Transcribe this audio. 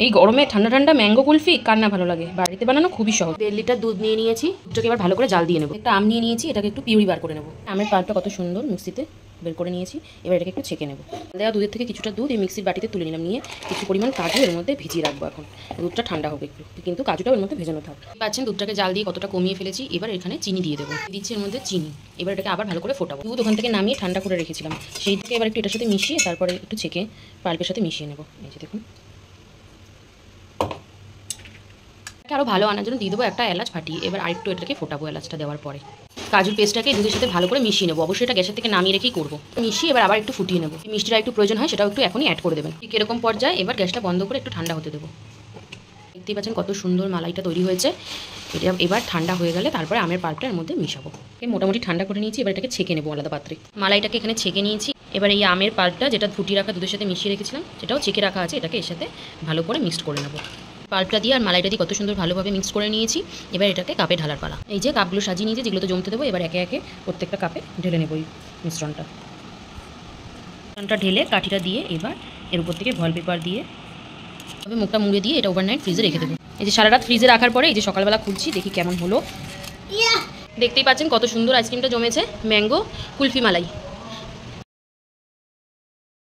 এই গরমে ঠান্ডা ঠান্ডা ম্যাঙ্গো কুলফি কার না ভালো লাগে। বাড়িতে বানানো খুবই সহজ। 1.5 লিটার দুধ নিয়ে নিয়েছি, দুধটাকে এবার ভালো করে জাল দিয়ে নেবো। একটা আম নিয়ে নিয়েছি, এটাকে একটু পিউরি বার করে নেবো। আমের পাল্পটা কত সুন্দর মিক্সিতে বের করে নিয়েছি, এবার এটাকে একটু ছেঁকে নেবো। দেওয়া দুধের থেকে কিছুটা দুধ এই মিক্সির বাটিতে তুলে নিলাম, নিয়ে কিছু পরিমাণ কাজু এর মধ্যে ভিজিয়ে রাখবো। এখন দুধটা ঠান্ডা হবে একটু, কিন্তু কাজুটা ওর মধ্যে ভেজানো থাকবে। পাচ্ছেন দুধটাকে জাল দিয়ে কতটা কমিয়ে ফেলেছি। এবার এখানে চিনি দিয়ে দেবো, দিচ্ছি এর মধ্যে চিনি। এবার এটাকে আবার ভালো করে ফোটাবো। দুধ ওখান থেকে নামিয়ে ঠান্ডা করে রেখেছিলাম, সেই থেকে এবার একটু এটার সাথে মিশিয়ে তারপরে একটু ছেঁকে পাল্পের সাথে মিশিয়ে নেবো। এই যে দেখুন, আরও ভালো আনার জন্য দিয়ে দেবো একটা এলাচ ফাটিয়ে। এবার আরেকটু এটাকে ফোটাবো। এলাচটা দেওয়ার পরে কাজুর পেস্টটাকে দুধের সাথে ভালো করে মিশিয়ে নেবো। অবশ্যই এটা গ্যাসের থেকে নামিয়ে রেখেই করবো। মিশিয়ে এবার আবার একটু ফুটিয়ে নেবো। মিষ্টিটা একটু প্রয়োজন হয় সেটাও একটু এখনই অ্যাড করে দেবেন। ঠিক এরকম পর্যায়ে এবার গ্যাসটা বন্ধ করে একটু ঠান্ডা হতে দেবো। দেখতেই পাচ্ছেন কত সুন্দর মালাইটা তৈরি হয়েছে। এটা এবার ঠান্ডা হয়ে গেলে তারপরে আমের পাল্পটার মধ্যে মিশাবো। মোটামুটি ঠান্ডা করে নিয়েছি, এবার এটাকে ছেঁকে নেবো আলাদা পাত্রে। মালাইটাকে এখানে ছেঁকে নিয়েছি। এবার এই আমের পাল্পটা যেটা ফুটিয়ে রাখা দুধের সাথে মিশিয়ে রেখেছিলাম সেটাও ছেঁকে রাখা আছে, এটাকে এর সাথে ভালো করে মিক্সড করে নেবো। পাল্পটা দিয়ে আর মালাইটা দিয়ে কত সুন্দর ভালোভাবে মিক্স করে নিয়েছি। এবার এটাকে কাপে ঢালার পালা। এই যে কাপগুলো সাজিয়ে নিয়েছি, যেগুলোতে জমতে দেবো। এবার একে একে প্রত্যেকটা কাপে ঢেলে নেবো এই মিশ্রণটা। ঢেলে কাঠিটা দিয়ে এবার এর উপর থেকে ফয়েল পেপার দিয়ে তবে মুখটা মুড়ে দিয়ে এটা ওভারনাইট ফ্রিজে রেখে দেবো। এই যে সারা রাত ফ্রিজে রাখার পরে এই যে সকালবেলা খুলছি, দেখি কেমন হলো। দেখতেই পাচ্ছেন কত সুন্দর আইসক্রিমটা জমেছে। ম্যাঙ্গো কুলফি মালাই।